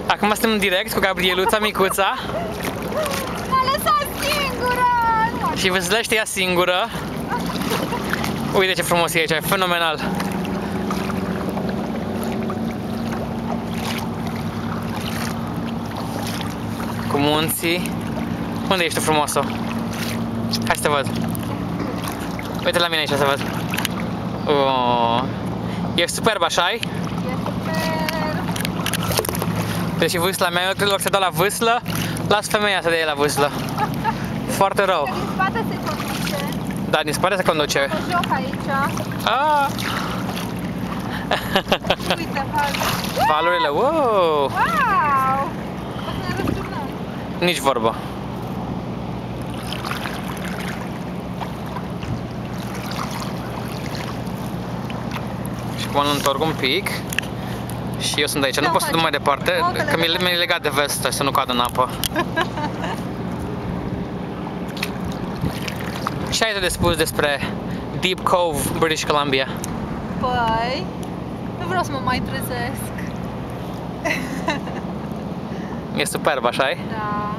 Acum suntem în direct cu Gabrieluța, micuța. M-a lăsat singură! Și vâslește ea singură. Uite ce frumos e aici, e fenomenal. Cu munții. Unde ești tu, frumoasă? Hai să te văd. Uite la mine aici să văd. Oh. E superb, așa-i? E super! Deci vâsla mea, eu în loc să dau la vâslă, las femeia să dea la vâslă. Foarte rău. Că din spate se conduce. Da, din spate se conduce. Mă joc aici. Ah. Uite, valuri. Valurile, wow! Wow! O să ne răsturnăm. Nici vorbă. Și mă întorc un pic. Și eu sunt aici, nu pot să duc mai departe, că mi-e legat de vestă să nu cadă în apă. Ce ai de spus despre Deep Cove, British Columbia? Păi, nu vreau să mă mai trezesc. E superb, așa-i? Da.